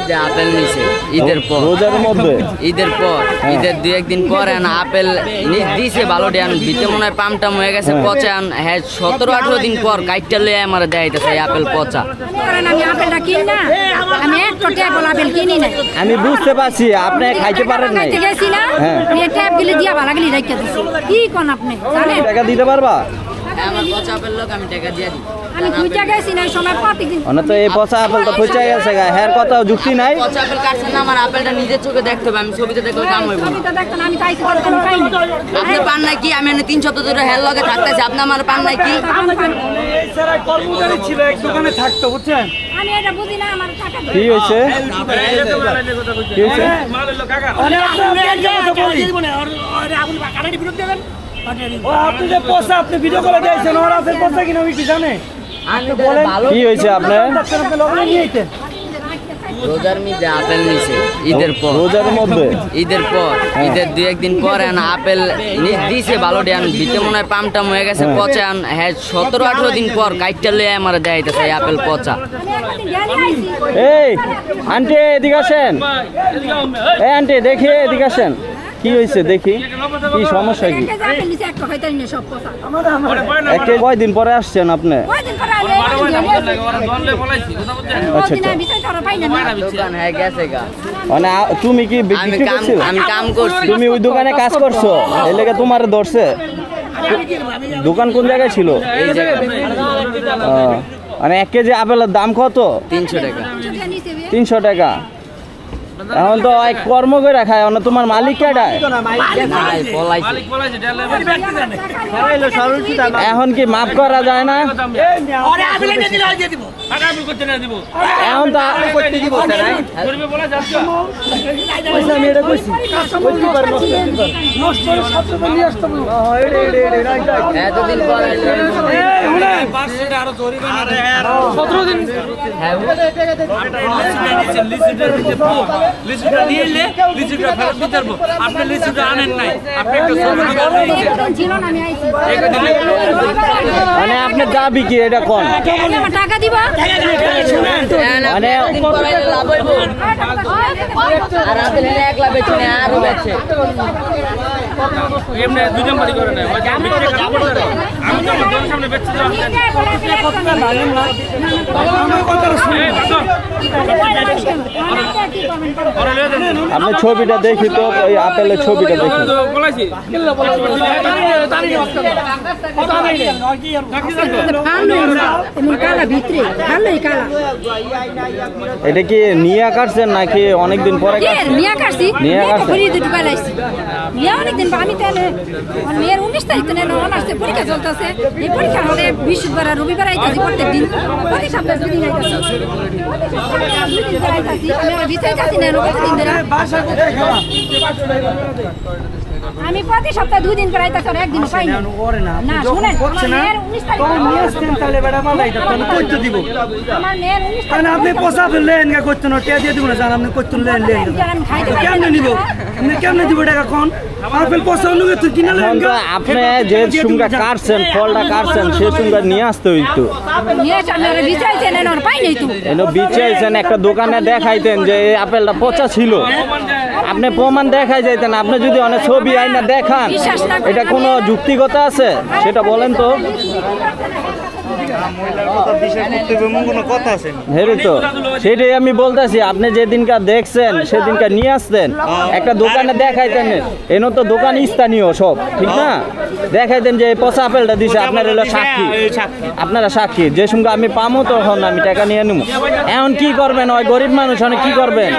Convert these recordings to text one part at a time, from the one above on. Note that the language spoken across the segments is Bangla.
মধ্যে আপেল নিছে ঈদের পর, রোজার মধ্যে ঈদের পর, ঈদের 2-1 দিন পরে আপেল দিছে ভালো ডিয়ান ভিতরে মনে হয় পামটাম হয়ে গেছে পচা। হ্যাঁ 17-18 দিন পর কাইটটা লয়ে আমার দেখাইতেছে আপেল পচা। আমি আপেলটা কিনি না, আমি একটা ট্যাবল আপেল কিনি না। আমি বুঝতে পারছি আপনি খাইতে পারেন না। গেছি না আমি ট্যাব গেলে দিয়া ভালো লাগলি রাখতে দিছি। কি কোন আপনি জানেন টাকা দিতে পারবা? আমার পচা আপেল লোক আমি টাকা দিয়ে দিই। আমি খুঁজা গেছি না সময় প্রতিদিন। মানে তো এই পচা আপেল তো পচা গেছে গা, হের কথা যুক্তি নাই। পচা আপেল কাটছেন না, আমার আপেলটা নিজের চোখে দেখতে হবে, আমি ছবিতে দেখলে কাম হইব না। ছবিতে দেখতেন আমি তাই করতে পাই না। আপনি পান নাই কি? আমি 3 সপ্তাহ ধরে হের লগে থাকতেছি, আপনি আমার পান নাই কি? এই সারা কর্মচারী ছিল এক দোকানে থাকতো বুঝছেন। আমি এটা বুঝি না আমার টাকা কি হইছে? কি হইছে? আপনি যে পয়সা আপনি ভিডিও করে দিয়েছেন ওর আছে পয়সা কিনা ওই কি জানে? কি হইছে আপনার? রোজার মধ্যে আপেল নিছে ঈদের পর, রোজার মধ্যে ঈদের পর, ঈদের 2-1 দিন পরে আপেল দিছে ভালো ডিয়ান ভিতরে মনে হয় পামটাম হয়ে গেছে পচা। হ্যাঁ 17-18 দিন পর কাইটটা লয়ে আমার দেখাইতেছে আপেল পচা। এই আন্টি এদিকে আসেন, এই আন্টি দেখি এদিকে আসেন, কি হয়েছে দেখি, কি সমস্যা কি? একটা কয়দিন পরে আসছেন আপনি? আচ্ছা দোকান হয়ে গেছে গা। মানে তুমি কি বিক্রি করছো? আমি কাম করছি। তুমি ওই দোকানে কাজ করছো, এই লেগে তোমার ধরছে? দোকান কোন জায়গায় ছিল? এই জায়গায় মানে 1 কেজি আপেলের দাম কত? 300 টাকা। 300 টাকা। এখন তো এক কর্ম করে খায়, তোমার মালিক কেডায়? এখন কি মাফ করা যায় না? এখন তো এতদিন পরে লিচুটা নিয়ে এলে লিচুটা ফেরত দিতে পারবো। আপনি লিচুটা আনেন নাই, আপনি একটা মানে আপনার দাবি কি এটা কোন? টাকা দিবা মানে লাভ হইব আর আপেল 1 লাখ বেচে না আরো বেচে এমনি 2 নম্বরই করে না। আমি তো আমার সামনে বেচতে যাব। আপনি ছবিটা দেখি তো, ওই আপেলের ছবিটা দেখি। এটা কি নিয়ে কাটছেন নাকি অনেকদিন পরে? নিয়ে কাটছি, নিয়ে কাটছেন। অনেকদিন আমি তাহলে মেয়ের 19 তারিখ আসছে পরীক্ষা চলতেছে। এই পরীক্ষা হলে বৃহস্পতিবার রবিবার আইতাছি প্রত্যেক দিন, প্রতি সপ্তাহে 2 দিন আইতাছি। আমি প্রতি সপ্তাহে 2 দিন করে আইতাছি, একদিন পাই না। না শুনেন, আপনি পোষা ফেললেন করতেন, টিয়া দিয়ে দিব না জান, আপনি করতেন লেন লেন কেমনে নিব? আপনি কেমনে দিব টাকা কোন? আপেল পোষা অনুগে তুই কিনে লেন। আপনি যে সুঙ্গা কাটছেন, ফলটা কাটছেন, সে সুঙ্গা নিয়ে আসতে হইতো। বিচাইছেন একটা দোকানে দেখাইতেন যে এই আপেলটা পচা ছিল, আপনি প্রমাণ দেখাই যাইতেন। আপনি যদি অনেক ছবি আইনা দেখান, এটা কোনো যুক্তিগত আছে সেটা বলেন তো। তো সেটাই আমি বলতেছি, আপনি যেদিনকার দেখছেন সেদিনকার নিয়ে আসতেন, একটা দোকানে দেখাইতেন। এনে তো দোকান স্থানীয় সব, ঠিক না? দেখাইতেন যে পচা আপেলটা দিছে, আপনার হলো সাক্ষী, আপনারা সাক্ষী। যে সঙ্গে আমি পামো তখন আমি টাকা নিয়ে নেবো। এখন কি করবেন? ওই গরিব মানুষ অনেক কি করবেন?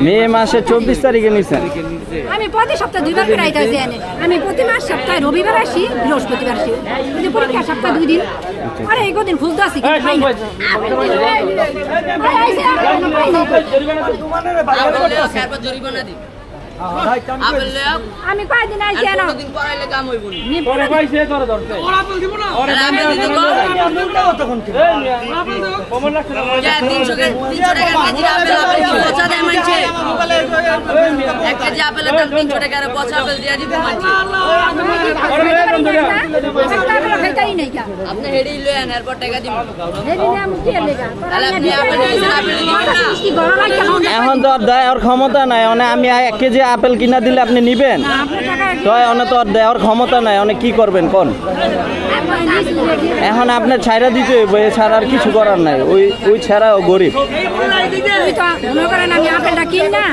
মে মাসে 24 তারিখে নিছেন। আমি প্রতি সপ্তাহে 2 বার করে আইতাছি। আমি প্রতি মাস সপ্তাহে রবিবার আসি, বৃহস্পতিবার আসি। এই যে পরীক্ষা সপ্তাহে 2 দিন। আরে এই কদিন খুঁজতে আসি কিন্তু পাই না। জরিমানা দিই। আমি কয়দিন আইছি না, দিন পরাইলে কাম হইব না। পরে পয়সা করে ধরতে ওরা আপেল দিব না। ওরে দাম দাও তখন কি কমন লাগছে না? 300 টাকা কেজি আপেল পচা দেয় মানছে। 1 কেজি আপেলের দাম 300 টাকা, আর পচা আপেল দিয়া দিব মানছে। নাই কা আপনি হেডি লয়েন এরপর টাকা দিব হেডি না আমি কি লেগা তাহলে আপনি আপেল দিবেন আপেল দিবেন না কি গরম লাগে এখন তো আর দেওয়ার ক্ষমতা নাই, মানে আমি 1 কেজি আপেল কিনা দিলে আপনি নিবেন? আপনার টাকা তো অনে তো আর দেওয়ার ক্ষমতা নাই, অনেক কি করবেন কোন? এখন আপনার ছাইরা দিতে হইব, এছাড়া আর কিছু করার নাই। ওই ছাড়াও গরিব। তুমি তো মনে করেন আমি আপেলটা কিনি না,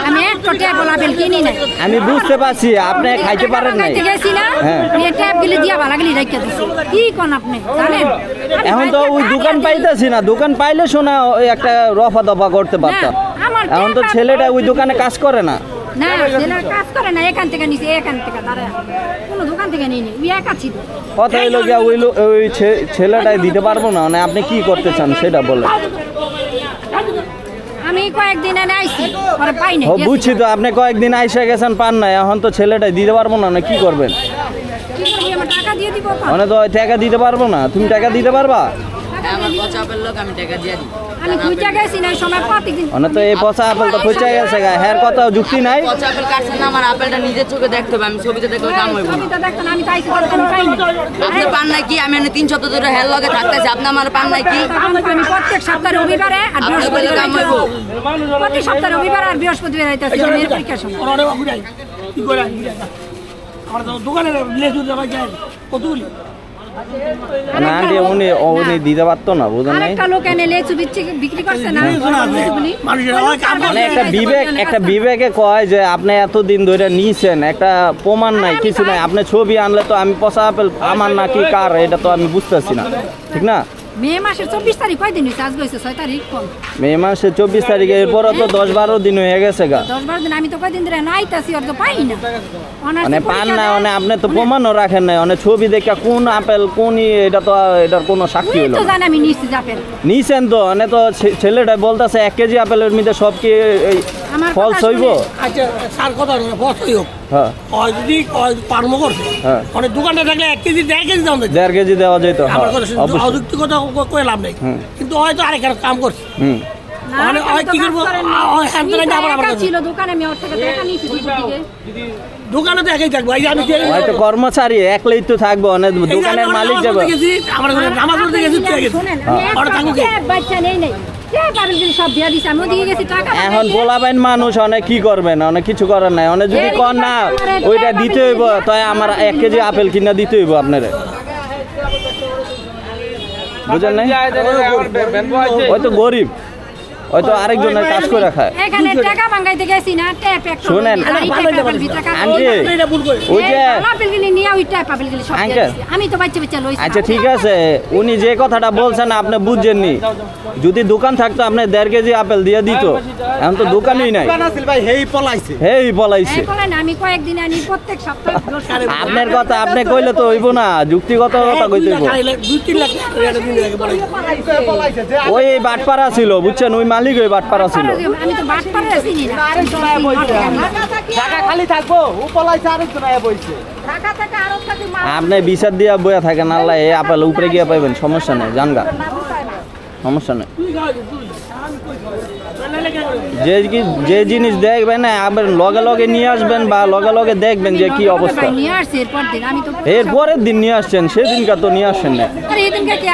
আমি এক ট্যাপ আপেল কিনি না। আমি বুঝতে পারছি আপনি খাইতে পারেন নাই। খাইতে গেছি না, হ্যাঁ। এই ট্যাপ গুলি দিয়া ভালো গলি রাখতে দিছি। কি কোন আপনি জানেন? এখন তো ওই দোকান পাইতেছি না, দোকান পাইলে শোনা ওই একটা রফা দফা করতে পারতাম। আমার এখন তো ছেলেটা ওই দোকানে কাজ করে না। না, ছেলের কাজ করে না, এখান থেকে নিছে, এখান থেকে দাঁড়া কোনো দোকান থেকে নিয়ে নি, ওই একা ছিল। কথা হইলো গিয়া ওই ছেলেটাই দিতে পারবো না, মানে আপনি কি করতে চান সেটা বলেন। আমি কয়েকদিন এনে আইছি, পরে পাই না। ও বুঝছি তো, আপনি কয়েকদিন আইসা গেছেন পান নাই, এখন তো ছেলেটাই দিতে পারবো না, না কি করবেন? কি করবি, আমার টাকা দিয়ে দিব। মানে তো টাকা দিতে পারবো না, তুমি টাকা দিতে পারবা? আমার পচা আপেল লোক আমি টাকা দিয়ে দিই আমি দুইটা গেছি না, সময় প্রত্যেকদিন মানে তো এই পচা আপেল তো পচা গেছে গা, হ্যার কথা যুক্তি নাই। পচা আপেল কাটছেন না, আমার আপেলটা নিজের চোখে দেখতে হবে, আমি ছবিতে দেখলে কাম হইব না। ছবিটা দেখতেন, আমি তো আইছি, আমি পাই না। আপনি পান নাই কি? আমি 3 সপ্তাহ ধরে হেল লগে থাকতেছি, আপনি আমার পান নাই কি? আমি প্রত্যেক সপ্তাহে রবিবারে আর আপনি বলে কাম হইব। প্রতি সপ্তাহে রবিবার আর বৃহস্পতিবার আইতাছি আমি পরীক্ষার সময়। দোকানে কতগুলি না আন্টি উনি দিতে পারতো না, বুঝেন নাই? আরেকটা লোক এনে লেচু বিক্রি করছে না, লিচুগুলি। মানে একটা বিবেকে কয় যে আপনি এতদিন ধরে নিয়েছেন, একটা প্রমাণ নাই, কিছু নাই, আপনি ছবি আনলে তো আমি পচা আপেল আমার না কি কার এটা তো আমি বুঝতেছি না, ঠিক না? মে মাসের 24 তারিখ কয়দিন হয়েছে? আজ হয়েছে 6 তারিখ। কম মে মাসের 24 তারিখে, এরপরও তো 10-12 দিন হয়ে গেছে গা। 10-12 দিন। আমি তো কয়দিন ধরে নাইতাছি, আর তো পাই না। মানে পান না, মানে আপনি তো প্রমাণও রাখেন নাই, মানে ছবি দেখে কোন আপেল কোন এটা তো এটার কোনো সাক্ষী হলো তো জানি আমি নিচ্ছি আপেল নিছেন তো, মানে তো ছেলেটা বলতেছে 1 কেজি আপেলের মধ্যে সব কি আমার ফল কথা সইব? শুনে। আচ্ছা স্যার কথা বলছি হোক হ্যাঁ যদি পারমো করছে হ্যাঁ অনেক দোকানটা থাকলে 1 কেজি 1.5 কেজি দাম দেয় 1.5 কেজি দেওয়া যেত। হ্যাঁ আমার কথা শুনে অবশ্যই। অযুক্তি কথা কই লাভ নেই, কিন্তু হয়তো আরেক কাম করছে। না, মানে আমি তো কি কাজ করবো, করেন না। হ্যাঁ তো আমি আবার একা আমার ছিল দোকানে, আমি ওর থেকে টাকা নিয়েছি দুপুর দিকে। দোকানে তো একই থাকবো, এই যে আমি হয়তো কর্মচারী একলাই তো থাকবো, অনেক দোকানের মালিক যাবে। আমার নামাজ পড়তে গেছি তুই গেছি শুনেন, আমি ওরা একটা থাকুক ট্যাপ বাচ্চা নেই নাই। ট্যাপ আপেল গুলি সব দিয়ে দিছে, আমি ওদিকে গেছি টাকা এখন পোলাবেন মানুষ, অনেক কি করবেন, অনেক কিছু করার নাই। অনেক যদি কর না ওইটা দিতে হইব, তাই আমার 1 কেজি আপেল কিনা দিতে হইব আপনারে, বুঝেন নাই? ওই তো গরিব, হয়তো আরেকজনের কাজ করে খায়। এখানে টাকা ভাঙাইতে গেছি না, ট্যাপ একটা শুনেন, আন্টি ওই যে আপেল গুলি নিয়ে ওই ট্যাপ আপেল গুলি সব দিয়ে আঙ্কেল। দিছে। আমি তো বাচ্চা বাচ্চা লইছি। আচ্ছা ঠিক আছে, উনি যে কথাটা বলছেন আপনি বুঝছেননি। যদি দোকান থাকতো আপনি 1.5 কেজি আপেল দিয়ে দিত, এখন তো দোকানই নাই, হেই পলাইছে। এই বলে না, আমি কয়েকদিন আনি প্রত্যেক সপ্তাহে। আপনার কথা আপনি কইলে তো হইব না, যুক্তিগত কথা কইতে হইব। 2-3 লাখ টাকা দিন আগে বলাইছে ওই বাটপাড়া ছিল, বুঝছেন, ওই মালিক ওই বাটপাড়া ছিল। আমি তো বাট পারে চিনি না। টাকা খালি থাকবো ও পলাইছে আরেকজন আয়া বইছে ঢাকা থেকে আরো থাকি আপনি বিচার দিয়া বইয়া থাকেন, আল্লাহ এই আপেল উপরে গিয়া পাইবেন, সমস্যা নেই, জানগা, সমস্যা নেই। যে জিনিস দেখবেন না আবার লগে লগে নিয়ে আসবেন, বা লগে লগে দেখবেন যে কি অবস্থা। নিয়ে আসছে এরপর দিন, আমি তো এর পরের দিন নিয়ে আসছেন, সেদিনকার তো নিয়ে আসছেন না। আরে এদিনকে কি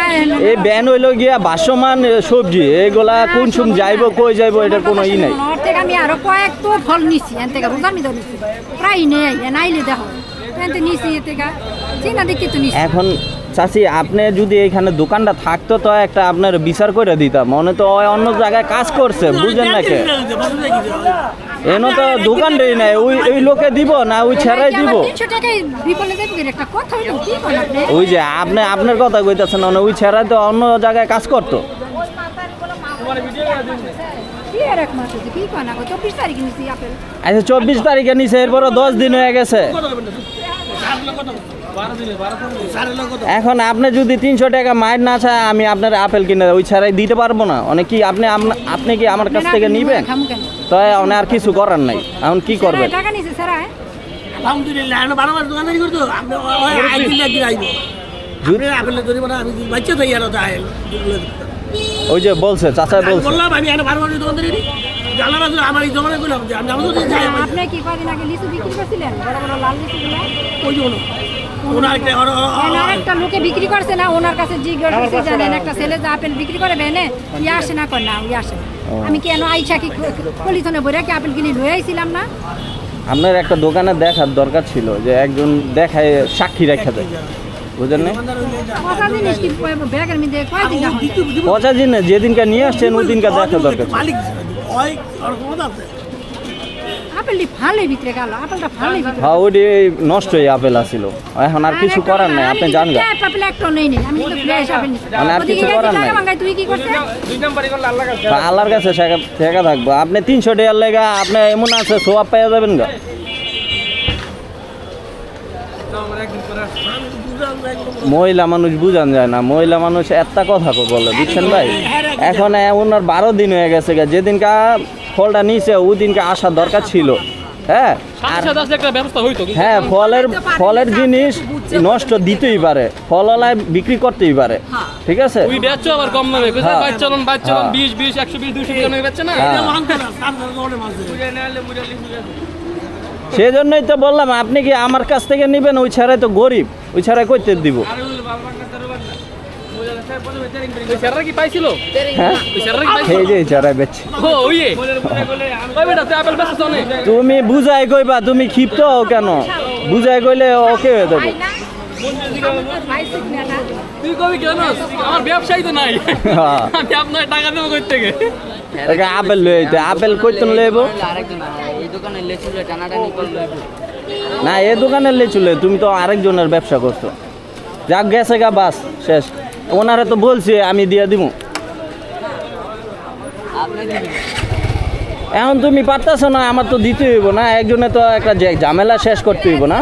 এই ব্যান হইলো গিয়া ভাসমান সবজি, এইগুলা কোন সুম যাইবো কই যাইবো এটার কোনো ই নাই। ওর থেকে আমি আরো কয়েক তো ফল নিছি, এন থেকে রোজার মিদর নিছি, প্রায় নেই, নাইলে দেখো এনতে নিছি, এ থেকে চিনা দেখি তো নিছি। এখন চাচি আপনি যদি এইখানে দোকানটা থাকতো তো একটা আপনার বিচার করে দিতাম, মনে তো ওই অন্য জায়গায় কাজ করছে, বুঝেন না কে? এনো তো দোকানটাই নাই, ওই লোকে দিব না ওই ছেড়াই দিব। 300 টাকায় বিপলে যাবে কি একটা কথা হইলো, কি করেন আপনি? ওই যে আপনার কথা কইতাছেন, না ওই ছেড়াই তো অন্য জায়গায় কাজ করতো। কি আর এক মাস হইছে, কি করেন আগো 24 তারিখ নিছি আপেল। আচ্ছা 24 তারিখে নিছে, এরপরও 10 দিন হয়ে গেছে। এখন আপনি যদি 300 টাকা মাইর না চায়, আমি আপনার আপেল কিনে ওই ছাড়াই দিতে পারবো না। অনেক কি আপনি কি আমার কাছ থেকে নিবেন? তো অনেক আর কিছু করার নাই, এখন কি করবেন? টাকা নিছে স্যার, আলহামদুলিল্লাহ আমি 12 মাস দোকানদারি করতো, আপনি ওই আইডিল লাগি আইবো আপনি আপেল ধরি মানে আমি বাচ্চা তো ইয়ার তো আইল ওই যে বলছে চাচা বলছে, বললাম আমি 12 মাস দোকানদারি জানা না আমার এই দোকানে কইলাম যে আমি আমাদের যাই আপনি কি কয়দিন আগে লিচু বিক্রি করছিলেন, বড় বড় লাল লিচুগুলো? ওই জন্য একটা লোকে বিক্রি করছে না, ওনার কাছে জিজ্ঞাসা করছে, জানেন একটা ছেলে যে আপেল বিক্রি করে বেনে ইয়ে আসে না, কর না ইয়ে আসে না। আমি কেন আইসা কি পলিথনে ভরে কি আপেল কিনে লয়ে আইছিলাম না? আপনার একটা দোকানে দেখার দরকার ছিল, যে একজন দেখায় সাক্ষী রেখে দেয়, বুঝলেন না? পচা জিনিস কি ব্যাগের মধ্যে কয়দিন রাখুন? পচা জিনিস যেদিনকে নিয়ে আসছেন ওই দিনকে দেখা দরকার ছিল। আপেলটি ভালোই বিক্রি গেল, আপেলটা ভালোই বিক্রি। হ্যাঁ, ওইটি নষ্ট হয়ে আপেল আসছিল, এখন আর কিছু করার নাই, আপনি জানবেন। আপেল একটা নেই নেই, আমি কিন্তু ফ্রেশ আপেল নিছি। মানে আর কিছু করার নাই। তুই কি করছিস? আল্লাহর কাছে ঠেকা থাকবো। আপনি 300 টাকার লেগা আপনি এমন আছে সোয়াব পাইয়া যাবেন গা। মহিলা মানুষ বুঝান যায় না, মহিলা মানুষ একটা কথা বলে, বুঝছেন ভাই? এখন ওনার 12 দিন হয়ে গেছে গা, যেদিনকা ফলটা নিছে ওই দিনকে আসার দরকার ছিল। হ্যাঁ, আর হ্যাঁ, ফলের জিনিস নষ্ট দিতেই পারে, ফলওয়ালায় বিক্রি করতেই পারে, ঠিক আছে? সেই জন্যই তো বললাম, আপনি কি আমার কাছ থেকে নিবেন? ওই ছাড়াই তো গরিব, ওই ছাড়াই কইতে দিব। তুমি বুঝাই কইবা, তুমি ক্ষিপ্ত হও কেন? বুঝাই কইলে ওকে হয়ে যাবে। তুই কবি কেন? আমার ব্যবসায়ী তো নাই, আমি আপনার টাকা দেবো কই থেকে? আপেল লইতে, আপেল কইতেন লইব এই দোকানে লেচুলে টানাটানি করলে না, এই দোকানের লেচুলে তুমি তো আরেকজনের ব্যবসা করছো। যাক গেছে গা, বাস শেষ। ওনারা তো বলছে আমি দিয়ে দিব, এখন তুমি পারতেছো না, আমার তো দিতে হইব না, একজনে তো একটা ঝামেলা শেষ করতে হইব না।